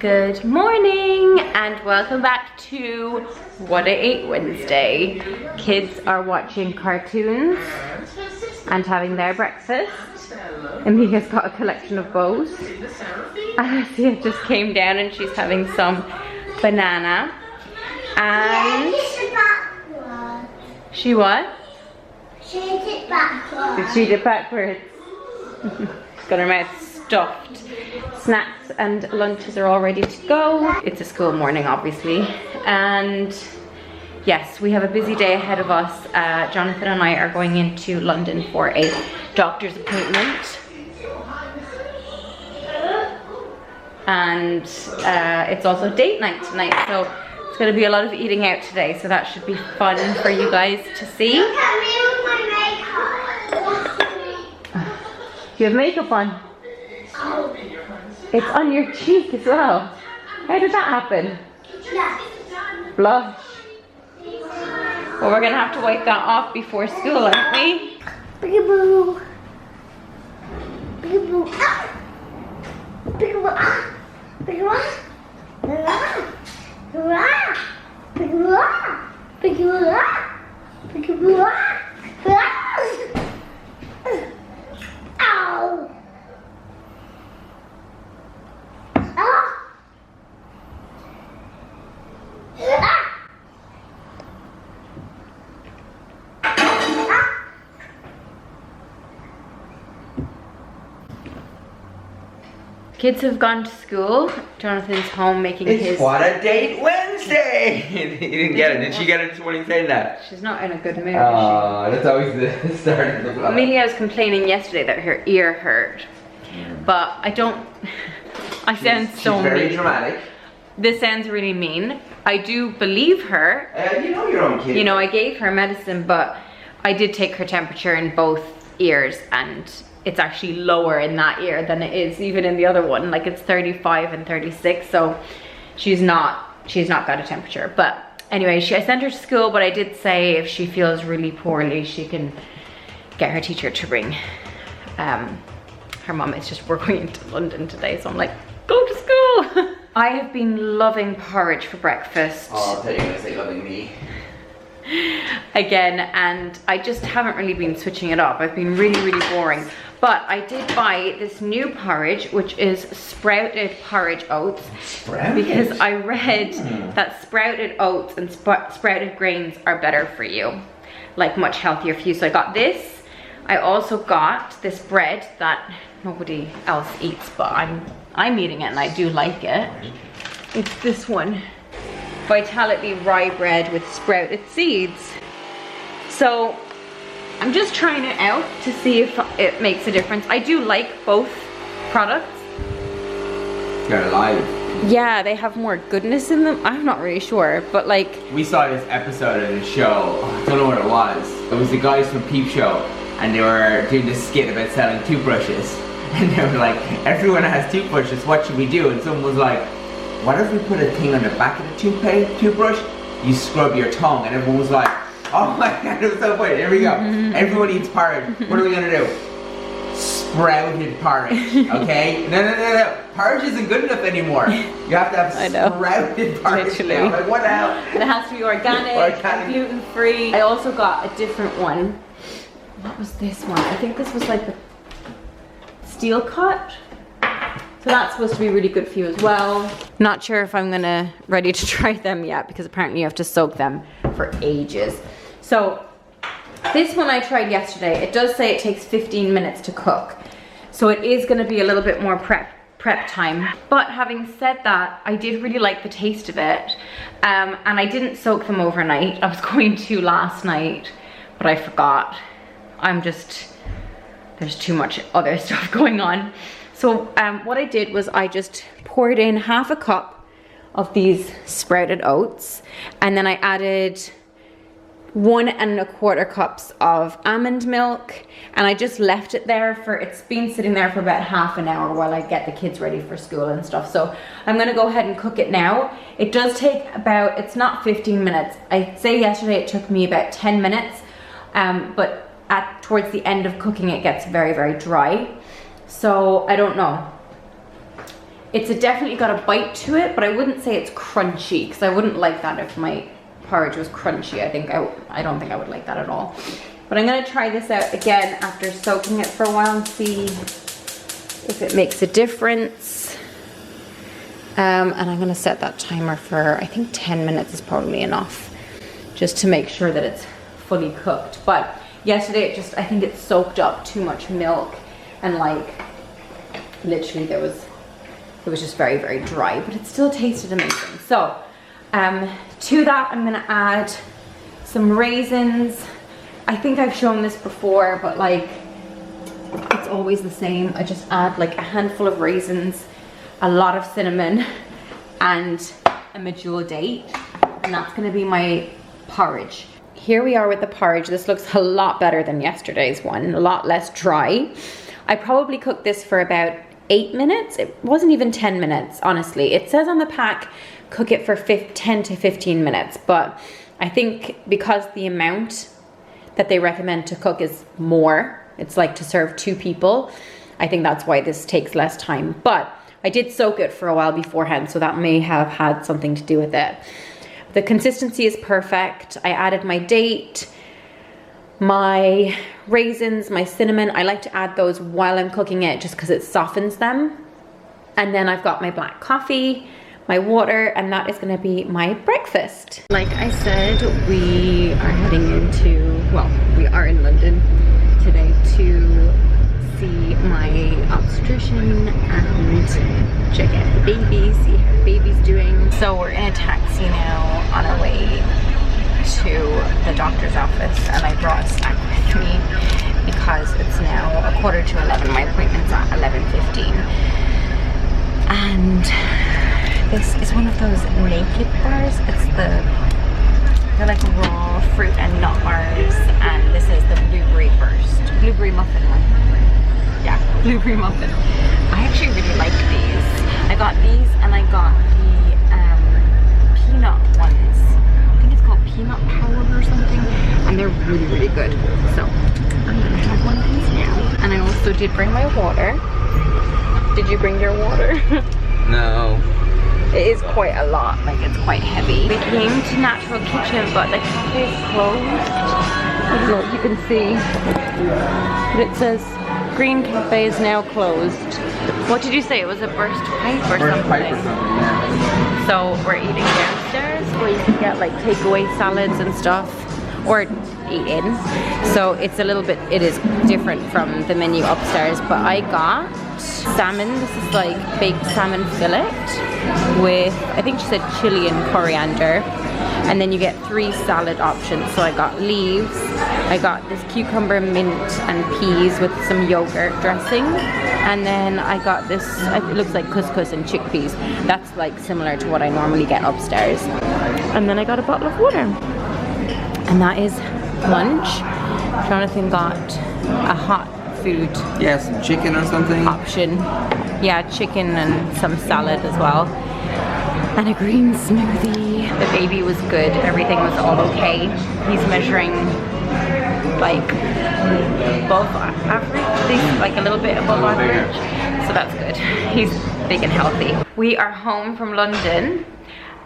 Good morning and welcome back to What I Ate Wednesday. Kids are watching cartoons and having their breakfast. Amelia's got a collection of bows. Alessia just came down and she's having some banana. And she what? She ate it backwards. Did she eat it backwards? She's got her mouth stuffed. Snacks and lunches are all ready to go. It's a school morning, obviously. And yes, we have a busy day ahead of us. Jonathan and I are going into London for a doctor's appointment. And it's also date night tonight, so it's going to be a lot of eating out today, so that should be fun for you guys to see. Look at me with my makeup. You have makeup on? Oh. It's on your cheek as well. How did that happen? Blush. Well, we're going to have to wipe that off before school, aren't we? Peekaboo. Peekaboo. Ah. Peekaboo. Ah. Peekaboo. Ah. Peekaboo. Ah. Peekaboo. Ah. Peekaboo. Ah. Ow. Ah. Ah. Kids have gone to school. Jonathan's home making It's his... What a Date Wednesday! You didn't get it. Did she get it when he said that? She's not in a good mood, is That's always the start of the she? vlog. Amelia was complaining yesterday that her ear hurt. But I don't... I sound so She's very mean. dramatic. This sounds really mean. I do believe her. You know your own kid. You know, I gave her medicine, but I did take her temperature in both ears, and it's actually lower in that ear than it is even in the other one. Like, it's 35 and 36, so she's not got a temperature. But anyway, I sent her to school, but I did say if she feels really poorly, she can get her teacher to bring her mum. It's just we're going into London today, so I'm like, go to school. I have been loving porridge for breakfast. Oh, I'll tell you when I say loving me. Again, and I just haven't really been switching it up. I've been really boring. But I did buy this new porridge, which is sprouted porridge oats. Sprouted? Because I read that sprouted oats and sprouted grains are better for you. Like, much healthier for you. So I got this. I also got this bread that nobody else eats, but I'm eating it and I do like it. It's this one. Vitality rye bread with sprouted seeds. So I'm just trying it out to see if it makes a difference. I do like both products. They're alive. Yeah, they have more goodness in them. I'm not really sure, but like... We saw this episode of the show. I don't know what it was. It was the guys from Peep Show, and they were doing this skit about selling toothbrushes. And they were like, everyone has toothbrushes, what should we do? And someone was like, what if we put a thing on the back of the toothbrush? You scrub your tongue. And everyone was like, oh my god, it was so funny. Here we go. Everyone eats porridge. What are we gonna do? Sprouted porridge, okay? No. Porridge isn't good enough anymore. You have to have sprouted porridge now. Like, what the hell? And it has to be organic. Gluten-free. I also got a different one. What was this one? I think this was like the steel cut. So that's supposed to be really good for you as well. Not sure if I'm ready to try them yet, because apparently you have to soak them for ages. So this one I tried yesterday. It does say it takes 15 minutes to cook. So it is gonna be a little bit more prep time. But having said that, I did really like the taste of it. And I didn't soak them overnight. I was going to last night, but I forgot. There's too much other stuff going on. So what I did was I just poured in half a cup of these sprouted oats, and then I added 1 1/4 cups of almond milk, and I just left it there it's been sitting there for about half an hour while I get the kids ready for school and stuff. So I'm gonna go ahead and cook it now. It does take it's not 15 minutes. I'd say yesterday it took me about 10 minutes, but towards the end of cooking it gets very dry. So I don't know. It's definitely got a bite to it, but I wouldn't say it's crunchy, because I wouldn't like that if my porridge was crunchy. I don't think I would like that at all. But I'm gonna try this out again after soaking it for a while and see if it makes a difference. And I'm gonna set that timer for, I think 10 minutes is probably enough, just to make sure that it's fully cooked. But yesterday I think it soaked up too much milk, and like literally it was just very, very dry, but it still tasted amazing. So to that I'm gonna add some raisins. I think I've shown this before, but like it's always the same. I just add like a handful of raisins, a lot of cinnamon, and a medjool date, and that's gonna be my porridge. Here we are with the porridge. This looks a lot better than yesterday's one, a lot less dry. I probably cooked this for about 8 minutes. It wasn't even 10 minutes, honestly. It says on the pack, cook it for 10 to 15 minutes, but I think because the amount that they recommend to cook is more, it's like to serve 2 people, I think that's why this takes less time. But I did soak it for a while beforehand, so that may have had something to do with it. The consistency is perfect. I added my date, my raisins, my cinnamon. I like to add those while I'm cooking it just because it softens them. And then I've got my black coffee, my water, and that is gonna be my breakfast. Like I said, we are heading into, well, we are in London today to see my obstetrician and check out the baby, see how the baby's doing. So we're in a taxi now on our way to the doctor's office, and I brought a snack with me because it's now 11:15. My appointment's at 11:15. And this is one of those naked bars. They're like raw fruit and nut bars, and this is the blueberry muffin one. Yeah, blueberry muffin. I actually really like these. I got these, and I got the peanut ones. I think it's called peanut powder or something, and they're really, really good. So I'm gonna have one of these now. And I also did bring my water. Did you bring your water? No. It is quite a lot, like it's quite heavy. We came to Natural Kitchen, but the cafe is closed. I don't know if you can see, but it says Green Cafe is now closed. What did you say? It was a burst pipe or something? Pipe or something, yeah. So we're eating downstairs, where you can get like takeaway salads and stuff, or eat in. So it's a little bit, it is different from the menu upstairs, but I got salmon. This is like baked salmon fillet with, I think she said chili and coriander. And then you get 3 salad options. So I got leaves, I got this cucumber, mint and peas with some yogurt dressing. And then I got this, it looks like couscous and chickpeas. That's like similar to what I normally get upstairs. And then I got a bottle of water. And that is lunch. Jonathan got a hot food. Yeah, some chicken or something. Option. Yeah, chicken and some salad as well. And a green smoothie. The baby was good. Everything was all okay. He's measuring like above average, I think, like a little bit above average. So that's good. He's big and healthy. We are home from London,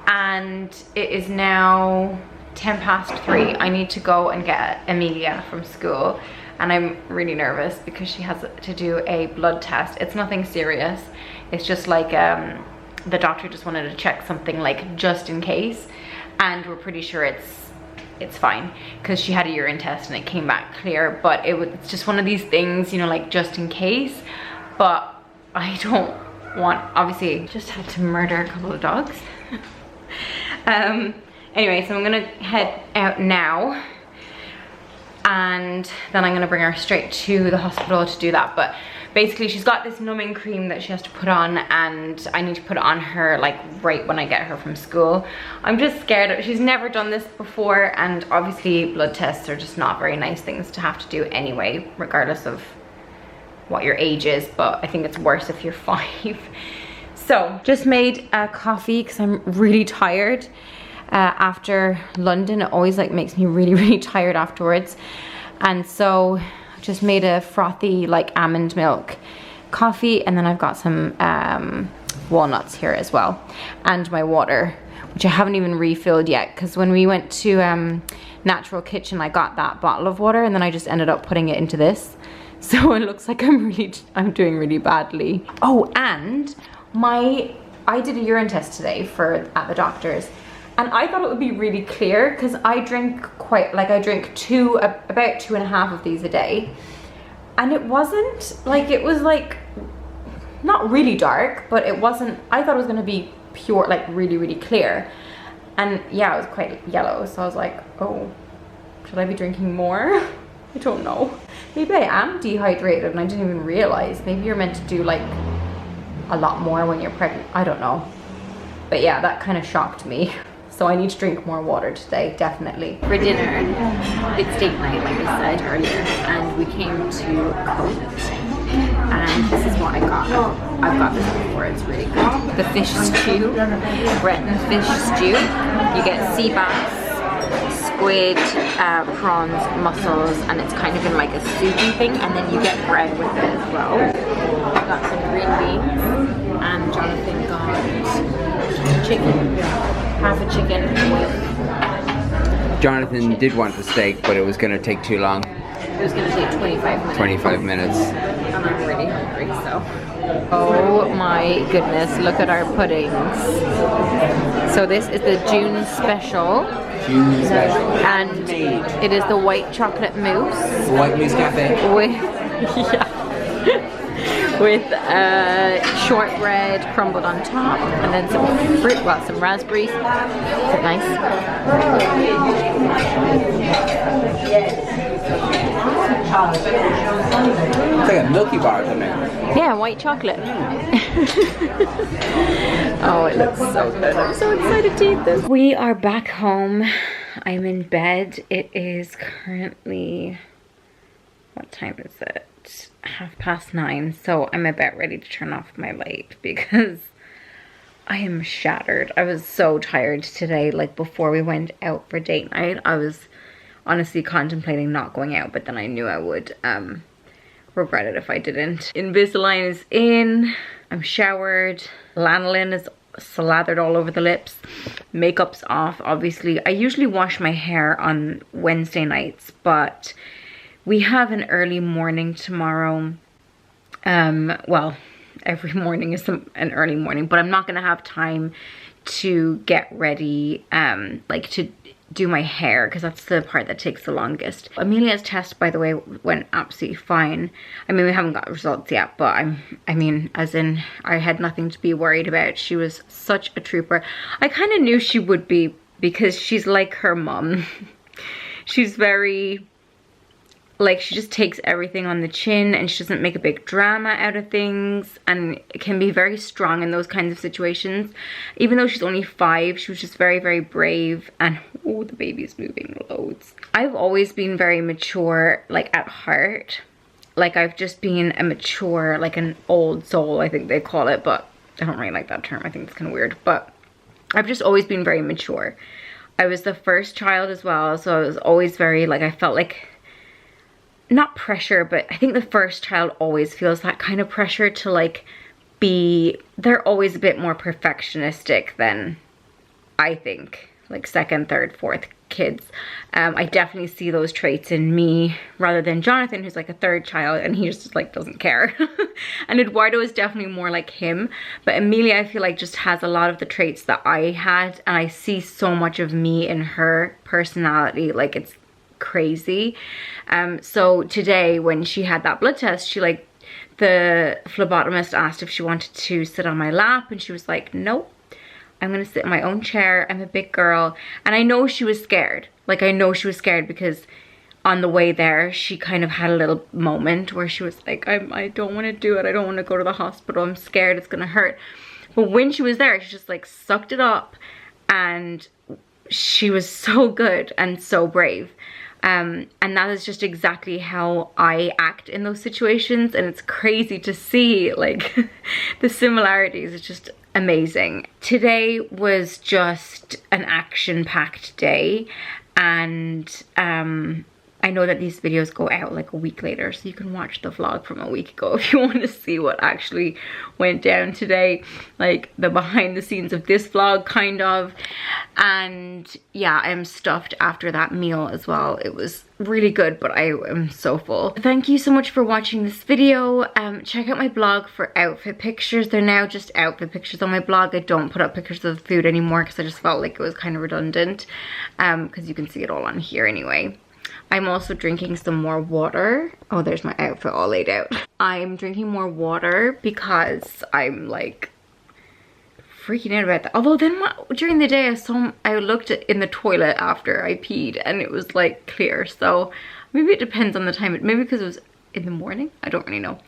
and it is now 3:10. I need to go and get Emilia from school, and I'm really nervous because she has to do a blood test. It's nothing serious. It's just like the doctor just wanted to check something, like just in case, and we're pretty sure it's fine because she had a urine test and it came back clear. But it's just one of these things, you know, like just in case. But I don't want, obviously, just had to murder a couple of dogs. Anyway, so I'm gonna head out now, and then I'm gonna bring her straight to the hospital to do that. But basically she's got this numbing cream that she has to put on, and I need to put it on her like right when I get her from school. I'm just scared. She's never done this before, and obviously blood tests are just not very nice things to have to do anyway, regardless of what your age is, but I think it's worse if you're 5. So just made a coffee because I'm really tired. After London, it always like makes me really tired afterwards, and so just made a frothy like almond milk coffee, and then I've got some walnuts here as well. And my water, which I haven't even refilled yet, because when we went to Natural Kitchen, I got that bottle of water and then I just ended up putting it into this. So it looks like I'm doing really badly. Oh, and I did a urine test today at the doctor's, and I thought it would be really clear because I drink I drink about 2.5 of these a day, and it wasn't like, it was like not really dark, but it wasn't, I thought it was gonna be pure, like really, really clear. And yeah, it was quite yellow, so I was like, oh, should I be drinking more? I don't know. Maybe I am dehydrated and I didn't even realize. Maybe you're meant to do like a lot more when you're pregnant. I don't know. But yeah, that kind of shocked me. So I need to drink more water today, definitely. For dinner, it's date night, like I said earlier, and we came to Coast, and this is what I got. I've got this before, it's really good. The fish stew, Breton fish stew. You get sea bass, squid, prawns, mussels, and it's kind of in like a soupy thing, and then you get bread with it as well. I got some green beans, and Jonathan got chicken. Half a chicken with... Jonathan did want the steak, but it was going to take too long. It was going to take 25 minutes. 25 minutes. And I'm really hungry, so... Oh my goodness, look at our puddings. So this is the June special. June special. And it is the white chocolate mousse. White mousse cafe. With... yeah. With shortbread crumbled on top, and then some fruit, well, some raspberries. Is it nice? It's like a Milky Bar, isn't it? Yeah, white chocolate. Oh, it looks so good. I'm so excited to eat this. We are back home. I'm in bed. It is currently, what time is it? 9:30, so I'm about ready to turn off my light because I am shattered. I was so tired today. Like before we went out for date night, I was honestly contemplating not going out, but then I knew I would regret it if I didn't. Invisalign is in, I'm showered, lanolin is slathered all over the lips, makeup's off obviously. I usually wash my hair on Wednesday nights, but we have an early morning tomorrow. Well, every morning is an early morning, but I'm not gonna have time to get ready, like to do my hair, because that's the part that takes the longest. Amelia's test, by the way, went absolutely fine. I mean, we haven't got results yet, but I mean, as in, I had nothing to be worried about. She was such a trooper. I kind of knew she would be, because she's like her mom. She's very... like, she just takes everything on the chin and she doesn't make a big drama out of things, and can be very strong in those kinds of situations. Even though she's only 5, she was just very, very brave. And oh, the baby's moving loads. I've always been very mature, like at heart. Like I've just been a mature, like an old soul, I think they call it, but I don't really like that term. I think it's kind of weird, but I've just always been very mature. I was the first child as well, so I was always very, like, I felt like, not pressure, but I think the first child always feels that kind of pressure to like be, they're always a bit more perfectionistic than I think like second, third, fourth kids. I definitely see those traits in me rather than Jonathan, who's like a third child and he just like doesn't care. And Eduardo is definitely more like him, but Amelia I feel like just has a lot of the traits that I had, and I see so much of me in her personality, like it's crazy. So today when she had that blood test, she like, the phlebotomist asked if she wanted to sit on my lap, and she was like, nope, I'm gonna sit in my own chair, I'm a big girl. And I know she was scared, like I know she was scared, because on the way there she kind of had a little moment where she was like, I don't want to do it, I don't want to go to the hospital, I'm scared it's gonna hurt. But when she was there, she just like sucked it up, and she was so good and so brave. And that is just exactly how I act in those situations, and it's crazy to see like the similarities. It's just amazing. Today was just an action-packed day, and I I know that these videos go out like a week later, so you can watch the vlog from a week ago if you want to see what actually went down today, like the behind the scenes of this vlog kind of. And yeah, I'm stuffed after that meal as well. It was really good, but I am so full. Thank you so much for watching this video. Check out my blog for outfit pictures. They're now just outfit pictures on my blog. I don't put up pictures of the food anymore because I just felt like it was kind of redundant, because you can see it all on here anyway. I'm also drinking some more water. Oh, there's my outfit all laid out. I'm drinking more water because I'm like freaking out about that. Although then during the day I looked in the toilet after I peed and it was like clear. So maybe it depends on the time. Maybe because it was in the morning. I don't really know.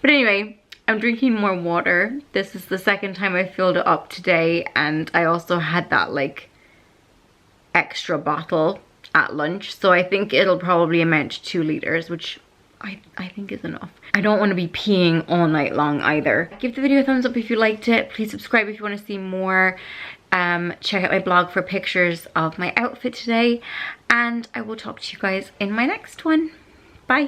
But anyway, I'm drinking more water. This is the second time I filled it up today, and I also had that like extra bottle at lunch, so I think it'll probably amount to 2 liters, which I think is enough. I don't want to be peeing all night long either. Give the video a thumbs up if you liked it. Please subscribe if you want to see more. Check out my blog for pictures of my outfit today, and I will talk to you guys in my next one. Bye.